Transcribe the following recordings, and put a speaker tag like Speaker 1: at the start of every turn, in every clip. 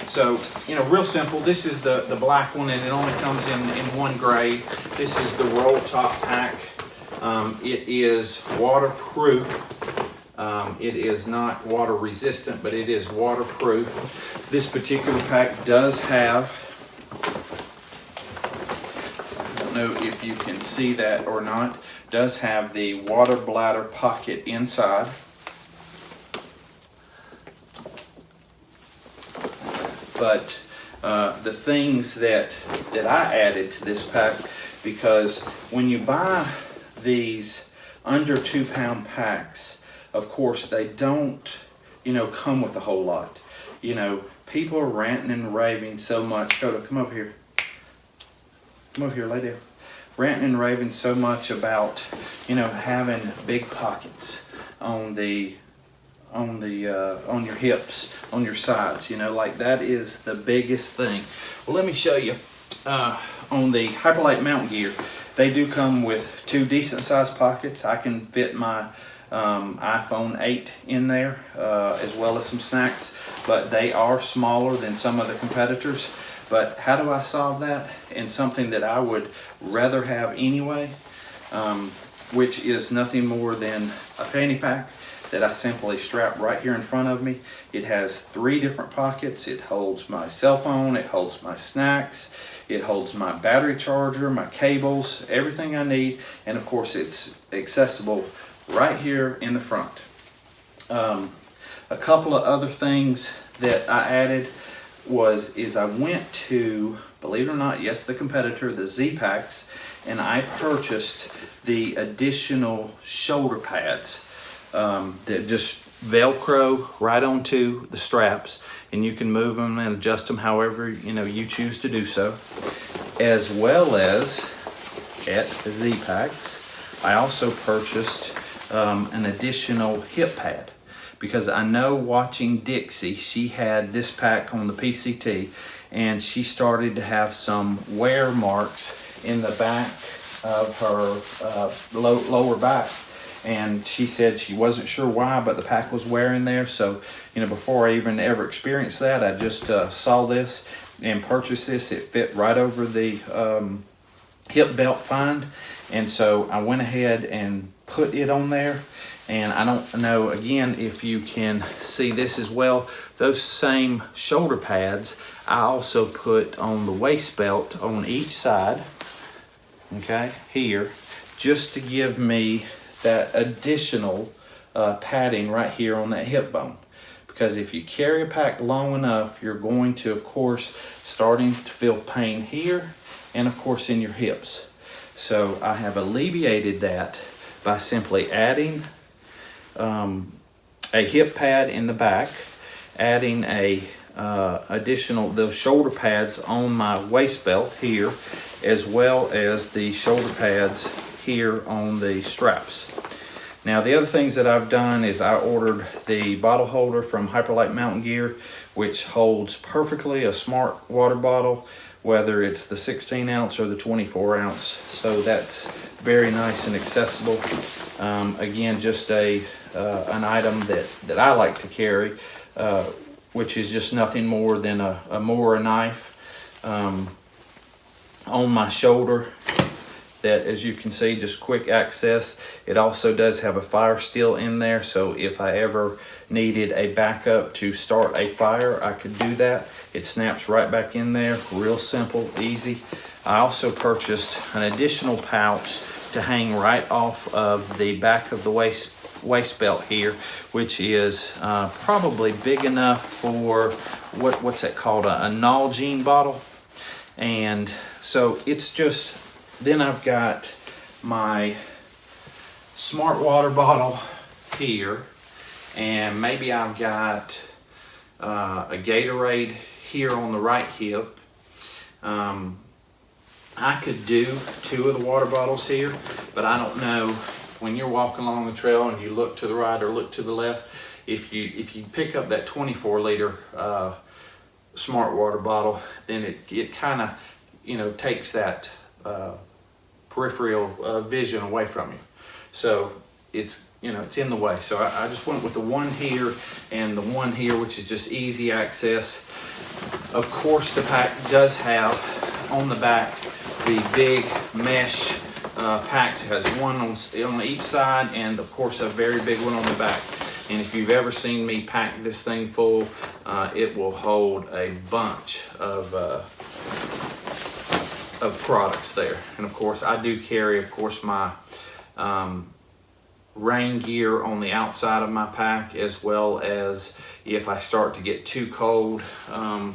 Speaker 1: So, you know, real simple. This is the black one, and it only comes in one grade. This is the roll top pack. It is waterproof. It is not water resistant, but it is waterproof. This particular pack does have, I don't know if you can see that or not, does have the water bladder pocket inside. But the things that I added to this pack, because when you buy these under 2 pound packs, of course they don't, you know, come with a whole lot. You know, people are ranting and raving so much. Toto, come over here. Come over here, lay down. Ranting and raving so much about, you know, having big pockets on your hips, on your sides, you know, like that is the biggest thing. Well, let me show you. On the Hyperlite mountain gear, they do come with 2 decent sized pockets. I can fit my iPhone 8 in there, as well as some snacks, but they are smaller than some of the competitors. But how do I solve that? And something that I would rather have anyway, which is nothing more than a fanny pack that I simply strap right here in front of me. It has 3 different pockets. It holds my cell phone, it holds my snacks, it holds my battery charger, my cables, everything I need, and of course it's accessible right here in the front. A couple of other things that I added is I went to, believe it or not, yes, the competitor, the Z packs, and I purchased the additional shoulder pads that just Velcro right onto the straps, and you can move them and adjust them however you choose to do so. As well as at Z packs, I also purchased an additional hip pad, because I know watching Dixie, she had this pack on the PCT and she started to have some wear marks in the back of her lower back. And she said she wasn't sure why, but the pack was wearing there. So, before I even ever experienced that, I just saw this and purchased this. It fit right over the hip belt find. And so I went ahead and put it on there. And I don't know, again, if you can see this as well. Those same shoulder pads, I also put on the waist belt on each side, okay, here, just to give me that additional padding right here on that hip bone. Because if you carry a pack long enough, you're going to, of course, starting to feel pain here and, of course, in your hips. So I have alleviated that by simply adding a hip pad in the back, adding a those shoulder pads on my waist belt here, as well as the shoulder pads here on the straps. Now, the other things that I've done is I ordered the bottle holder from Hyperlite Mountain Gear, which holds perfectly a smart water bottle, whether it's the 16 ounce or the 24 ounce. So that's very nice and accessible. Again, just an item that I like to carry, which is just nothing more than a more a knife on my shoulder. That, as you can see, just quick access. It also does have a fire steel in there, so if I ever needed a backup to start a fire, I could do that. It snaps right back in there, real simple, easy. I also purchased an additional pouch to hang right off of the back of the waist belt here, which is probably big enough for what's that called, a Nalgene bottle. And so it's just, then I've got my smart water bottle here, and maybe I've got a Gatorade here on the right hip. I could do 2 of the water bottles here, but I don't know, when you're walking along the trail and you look to the right or look to the left, if you pick up that 24 liter smart water bottle, then it kind of takes that peripheral vision away from you. So it's it's in the way. So I just went with the one here and the one here, which is just easy access. Of course, the pack does have on the back the big mesh packs. It has one on each side, and of course a very big one on the back. And if you've ever seen me pack this thing full, it will hold a bunch of products there. And of course, I do carry, of course, my rain gear on the outside of my pack, as well as if I start to get too cold. I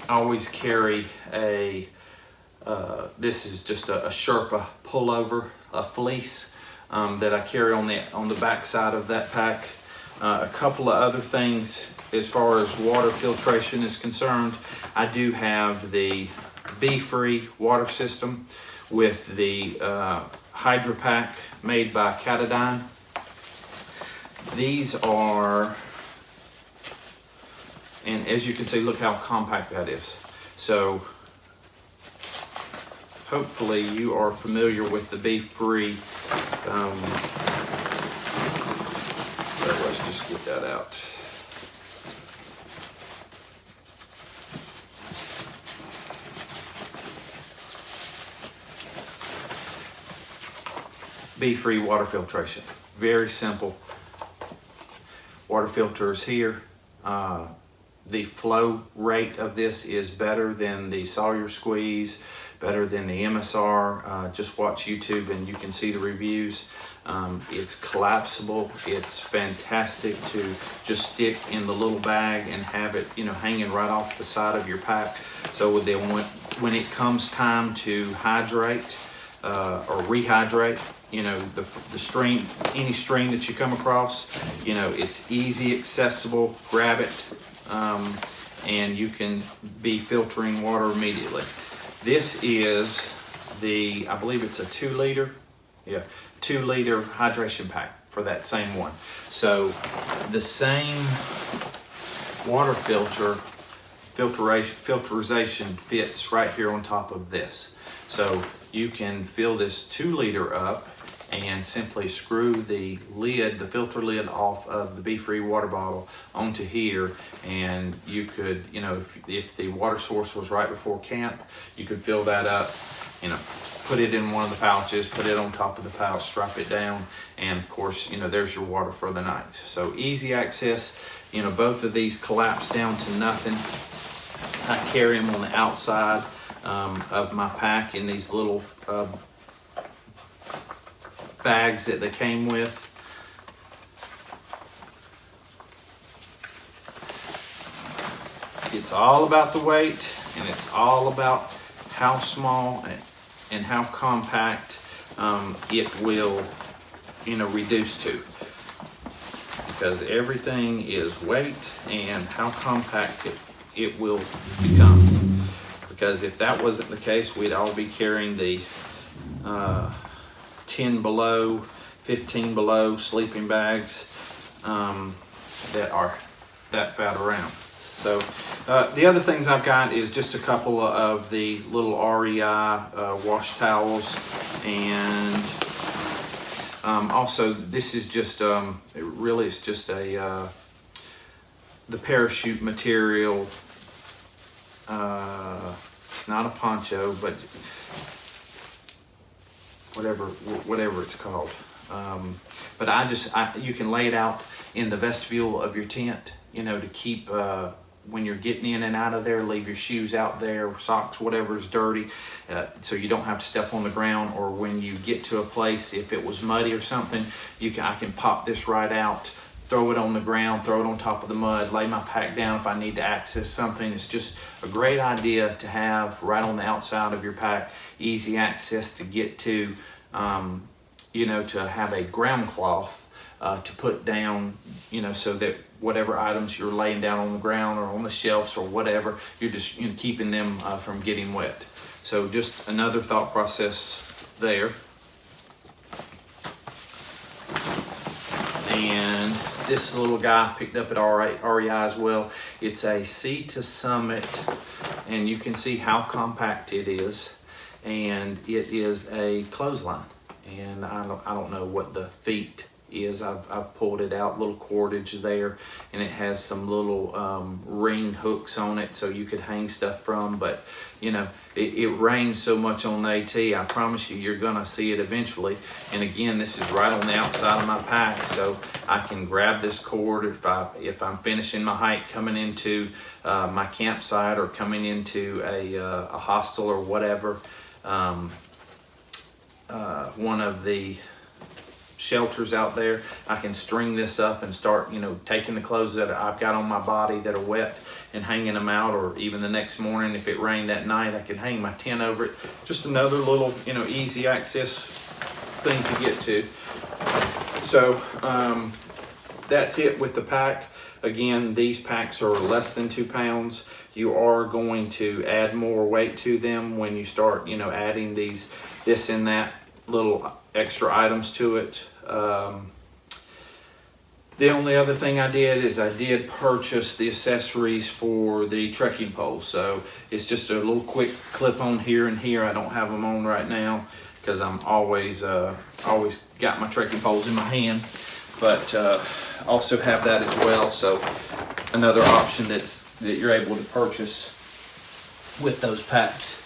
Speaker 1: always carry a this is just a Sherpa pullover, a fleece that I carry on the back side of that pack. A couple of other things as far as water filtration is concerned. I do have the B-Free water system with the Hydro Pack made by Catadine. These are, and as you can see, look how compact that is. So hopefully you are familiar with the B-Free. Let's just get that out. B-Free water filtration. Very simple. Water filters here. The flow rate of this is better than the Sawyer Squeeze, better than the MSR. Just watch YouTube and you can see the reviews. It's collapsible. It's fantastic to just stick in the little bag and have it, hanging right off the side of your pack. So then when it comes time to hydrate or rehydrate, the stream, any stream that you come across, it's easy, accessible, grab it, and you can be filtering water immediately. This is I believe it's a 2 liter, 2 liter hydration pack for that same one. So the same water filterization fits right here on top of this. So you can fill this 2 liter up and simply screw the lid, the filter lid, off of the B-Free water bottle onto here, and you could, if the water source was right before camp, you could fill that up, put it in one of the pouches, put it on top of the pouch, strap it down, and of course, there's your water for the night. So easy access. Both of these collapse down to nothing. I carry them on the outside of my pack in these little bags that they came with. It's all about the weight, and it's all about how small and how compact it will reduce to, because everything is weight and how compact it will become. Because if that wasn't the case, we'd all be carrying the 10 below, 15 below sleeping bags that are that fat around. So the other things I've got is just a couple of the little REI wash towels, and also this is just it's just the parachute material. Not a poncho, but whatever it's called. But you can lay it out in the vestibule of your tent, to keep, when you're getting in and out of there, leave your shoes out there, socks, whatever is dirty, so you don't have to step on the ground. Or when you get to a place, if it was muddy or something, I can pop this right out, throw it on the ground, throw it on top of the mud, lay my pack down if I need to access something. It's just a great idea to have right on the outside of your pack, easy access to get to, to have a ground cloth to put down, so that whatever items you're laying down on the ground or on the shelves or whatever, you're just keeping them from getting wet. So just another thought process there. And this little guy picked up at REI as well. It's a Sea to Summit, and you can see how compact it is. And it is a clothesline. and I don't know what the feet is. I've pulled it out, little cordage there, and it has some little ring hooks on it so you could hang stuff from. But you know, it rains so much on the AT, I promise you, you're gonna see it eventually. And again, this is right on the outside of my pack, so I can grab this cord if I'm finishing my hike, coming into my campsite or coming into a hostel or whatever. One of the shelters out there, I can string this up and start, you know, taking the clothes that I've got on my body that are wet and hanging them out, or even the next morning if it rained that night, I could hang my tent over it. Just another little, you know, easy access thing to get to. So that's it with the pack. Again, these packs are less than 2 pounds. You are going to add more weight to them when you start, you know, adding this and that little extra items to it. The only other thing I did is I did purchase the accessories for the trekking pole. So it's just a little quick clip on here and here. I don't have them on right now because I'm always got my trekking poles in my hand, but also have that as well. So another option that you're able to purchase with those packs.